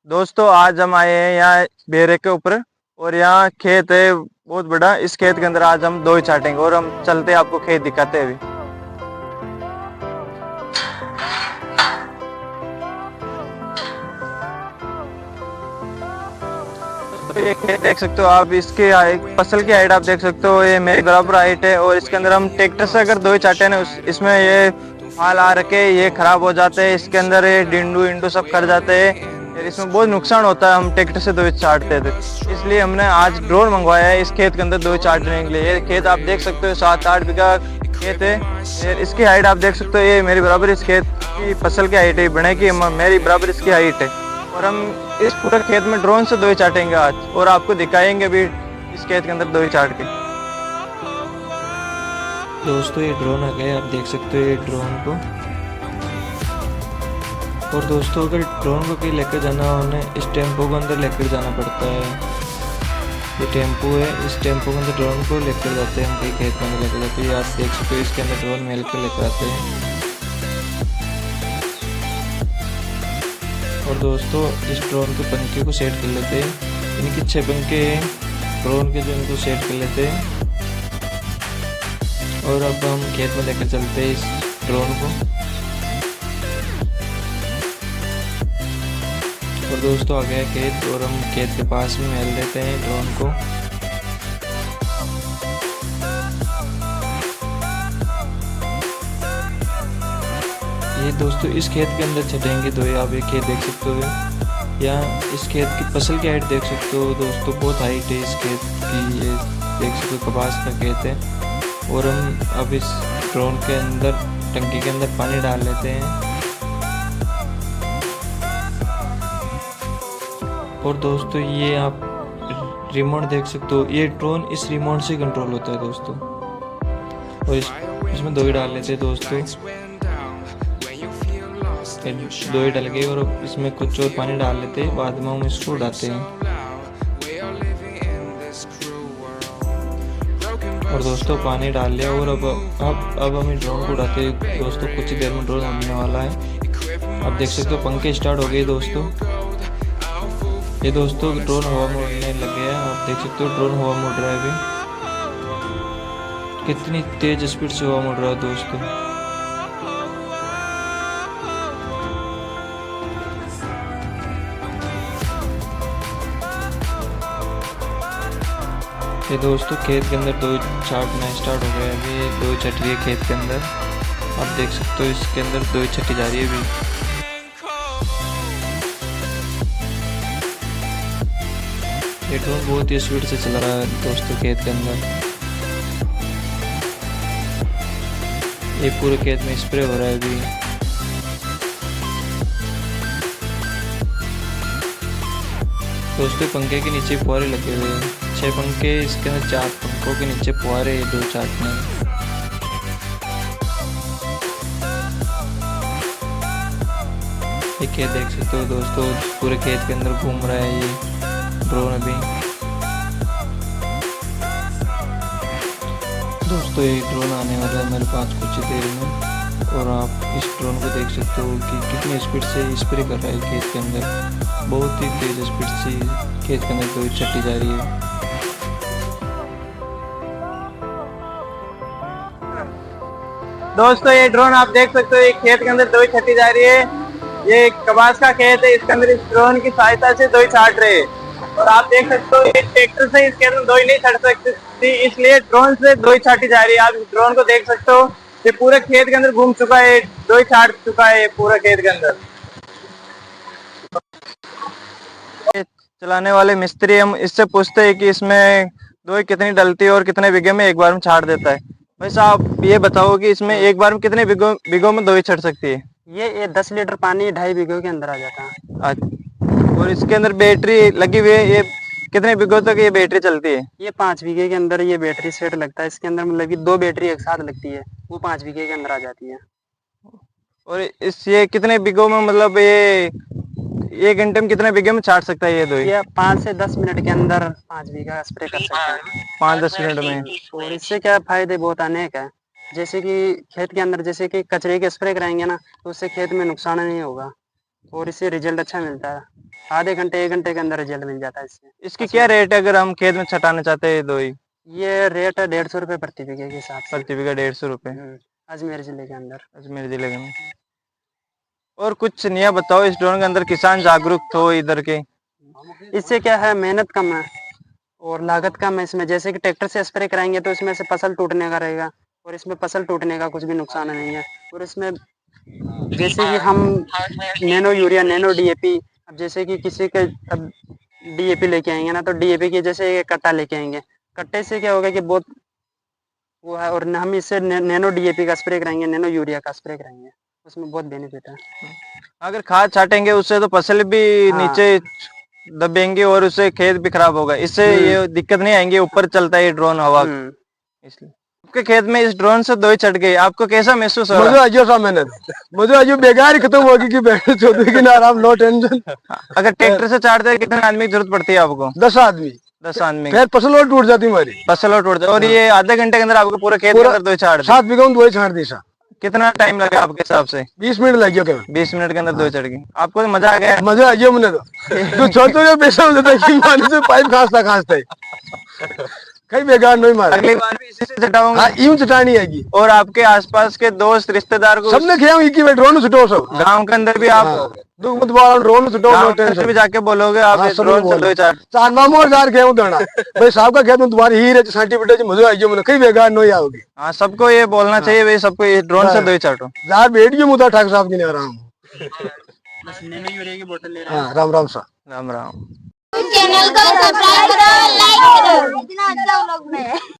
दोस्तों आज हम आए हैं यहाँ बेरे के ऊपर और यहाँ खेत है बहुत बड़ा। इस खेत के अंदर आज हम दो ही चाटेंगे और हम चलते हैं आपको खेत दिखाते हैं अभी। तो ये खेत देख सकते हो आप, इसकी फसल की हाइट आप देख सकते हो, ये मेरे बराबर हाइट है। और इसके अंदर हम ट्रैक्टर से अगर दो ही चाटे ना इसमें ये फाल आ रखे ये खराब हो जाते हैं, इसके अंदर ये डिंडू इंडू सब कर जाते हैं, इसमें बहुत नुकसान होता है हम ट्रैक्टर से दो ही चाटते थे। इसलिए हमने आज ड्रोन मंगवाया है इस खेत के अंदर दो ही चाटने के लिए। ये खेत आप देख सकते हो 7-8 बीघा खेत है। इसकी हाइट आप देख सकते हो, ये मेरी बराबर इस खेत की फसल की हाइट है, बने की मेरी बराबर इसकी हाइट है। और हम इस पूरे खेत में ड्रोन से दो ही चाटेंगे आज और आपको दिखाएंगे भी इस खेत के अंदर दो ही चाट के। दोस्तों ये ड्रोन आ गया, आप देख सकते हो ये ड्रोन को। और दोस्तों अगर ड्रोन को कहीं लेकर जाना हो उन्हें इस टेम्पो को अंदर लेकर जाना पड़ता है। ये टेम्पो है, इस टेम्पो के अंदर ड्रोन को लेकर जाते हैं हम कहीं खेत के अंदर लेकर जाते हैं। आप देख सकते हो इसके अंदर ड्रोन मेल कर लेकर आते हैं। और दोस्तों इस ड्रोन के पंखे को सेट कर लेते हैं। इनके 6 पंखे ड्रोन के जो इनको सेट कर लेते हैं। और अब हम खेत में लेकर चलते हैं इस ड्रोन को। और दोस्तों आ गया खेत और हम खेत के पास में मेल देते हैं ड्रोन को। ये दोस्तों इस खेत के अंदर छटेंगे दो। आप ये खेत देख सकते हो, यहाँ इस खेत की फसल की हाइट देख सकते हो दोस्तों, बहुत हाइट है इस खेत की। ये देख सकते हो कपास का खेत है। और हम अब इस ड्रोन के अंदर टंकी के अंदर पानी डाल लेते हैं। और दोस्तों ये आप रिमोट देख सकते हो, ये ड्रोन इस रिमोट से कंट्रोल होता है दोस्तों। और इसमें दो ही डाल लेते हैं दोस्तों, दो ही डल गए। और अब इसमें कुछ और पानी डाल लेते हैं, बाद में हम इसको उड़ाते हैं। और दोस्तों पानी डाल लिया और अब हम ड्रोन को उड़ाते हैं दोस्तों। कुछ ही देर में ड्रोन उड़ने वाला है। आप देख सकते हो पंखे स्टार्ट हो गए दोस्तों। ये दोस्तों ड्रोन हवा में उड़ने लग गया है। आप देख सकते हो ड्रोन हवा में उड़ रहा है अभी। कितनी तेज स्पीड से हवा में उड़ रहा है दोस्तों। ये दोस्तों खेत के अंदर दो चाटना स्टार्ट हो गया अभी। ये दो छट रही है खेत के अंदर, आप देख सकते हो इसके अंदर दो छटी जा रही है अभी। ये ड्रोन बहुत ही स्पीड से चल रहा है दोस्तों खेत के अंदर। ये पूरे खेत में स्प्रे हो रहा है अभी। दोस्तों पंखे के नीचे फुहारे लगे हुए हैं, 6 पंखे, इसके अंदर 4 पंखों के नीचे फुहारे दो चाटने। ये खेत देख सकते हो दोस्तों, पूरे खेत के अंदर घूम रहा है ये ड्रोन अभी। दोस्तों ये ड्रोन आने वाला है मेरे पास कुछ ही देर में। और आप इस ड्रोन को देख सकते हो कि कितनी स्पीड से स्प्रे कर रहा है खेत के अंदर। बहुत ही तेज स्पीड से खेत के अंदर दो छटी जा रही है। दोस्तों ये ड्रोन आप देख सकते हो, ये खेत के अंदर दो ही छटी जा रही है। ये कपास का खेत है, इसके अंदर इस ड्रोन की सहायता से दो ही छाट रहे हैं। और आप देख सकते हो ये ट्रैक्टर से इसके अंदर दो ही नहीं छट सकती, इसलिए ड्रोन से दो ही छाटी जा रही है। आप इस ड्रोन को देख सकते हो, ये पूरे खेत के अंदर घूम चुका है, दो ही छाट चुका है पूरे खेत के अंदर। चलाने वाले मिस्त्री हम इससे पूछते हैं कि इसमें दो ही कितनी डलती है और कितने बीघे में एक बार में छाट देता है। वैसे आप ये बताओ कि इसमें एक बार में कितने बीघों में दो ही छट सकती है? ये 10 लीटर पानी 2.5 बीघों के अंदर आ जाता है। अच्छा, और इसके अंदर बैटरी लगी हुई है, ये कितने बीघों तक ये बैटरी चलती है? ये 5 बीघे के अंदर ये बैटरी सेट लगता है इसके अंदर, मतलब कि 2 बैटरी एक साथ लगती है, वो 5 बीघे के अंदर आ जाती है। और ये कितने बीघों में, मतलब ये 1 घंटे में कितने बीघे में छाट सकता है ये दो? ये 5 से 10 मिनट के अंदर 5 बीघा स्प्रे कर सकता है। 5-10 मिनट में। और इससे क्या फायदे बहुत अनेक है, जैसे कि खेत के अंदर जैसे कि कचरे के स्प्रे कराएंगे ना, तो उससे खेत में नुकसान नहीं होगा। और इससे रिजल्ट अच्छा मिलता है। आधे घंटे 1 घंटे के अंदर रिजल्ट मिल जाता है इससे। इसकी क्या रेट है अगर हम खेत में छटाना चाहते हैं दोई? ये रेट है 150 रुपये प्रति बीघे के हिसाब से। प्रति बीघा 150 रुपये अजमेर जिले के अंदर। अजमेर जिले में। और कुछ नया बताओ इस ड्रोन के अंदर, किसान जागरूक हो इधर के। इससे क्या है, मेहनत कम है और लागत कम है इसमें। जैसे कि ट्रैक्टर से स्प्रे कराएंगे तो इसमें से फसल टूटने का रहेगा, और इसमें फसल टूटने का कुछ भी नुकसान नहीं है। और इसमें जैसे कि हम नैनो यूरिया, नैनो डीएपी, अब जैसे कि किसी के अब डीएपी लेके आएंगे ना, तो डीएपी की जैसे एक कट्टा लेके आएंगे, कट्टे से क्या होगा कि बहुत वो है। और हम इससे नैनो डीएपी का स्प्रे कराएंगे, नैनो यूरिया का स्प्रे कराएंगे, उसमें बहुत बेनिफिट है। अगर खाद छाटेंगे उससे तो फसल भी नीचे दबेंगे और उससे खेत भी खराब होगा। इससे ये दिक्कत नहीं आएंगी, ऊपर चलता है ड्रोन हवा, इसलिए। आपके खेत में इस ड्रोन से दोई चढ़ गई, आपको कैसा महसूस हो रहा है? मुझे अजो सा मेहनत, मुझे अजो बेकार ही खत्म होगी कि बैठ चौधरी की आराम, नो टेंशन। अगर ट्रैक्टर से चाटते हैं कितने आदमी की जरूरत पड़ती है आपको? 10 आदमी, 10 आदमी। फिर फसल और टूट जाती हमारी, फसल और टूट जाए। और ये आधे घंटे के अंदर आपको पूरे खेत के अंदर दोई छाट दी। 7 बीघा में दो छाट दी सा। कितना टाइम लगा आपके हिसाब से? 20 मिनट लग गया। 20 मिनट के अंदर दोई चढ़ गई। आपको तो मजा आ गया? मजा आ गया मुझे तो छोटे जो पैसा हो जाता है मानी से पाइप खांसता कहीं बेकार नहीं मारा। अगली बार भी इसी से चटाऊंगा। हाँ, यूं चटानी आएगी। और आपके आसपास के दोस्त रिश्तेदार को सबने खेया एक ही ड्रोन छुटो सब। गांव के अंदर भी आप दुख मत वाला ड्रोन छुटो, नो गांव के अंदर टेंशन। भी जाके बोलोगे आप हाँ, इस ड्रोन से दोई चाट। चार मामू और जार खेऊ देना भाई साहब का खेत में तुम्हारी हीर है सर्टिफिकेट मुझे आई मुझे कहीं बेकार नहीं आओगी। हाँ, सबको ये बोलना चाहिए भाई, सबको ये ड्रोन से दोई चाटो। जार बेटियों मुद्दा ठाक साहब की नहीं आराम। बस नैनो यूरिया की बोतल ले हाँ, राम राम सा। राम राम। चैनल को सब्सक्राइब करो, लाइक करो। इतना अच्छा व्लॉग में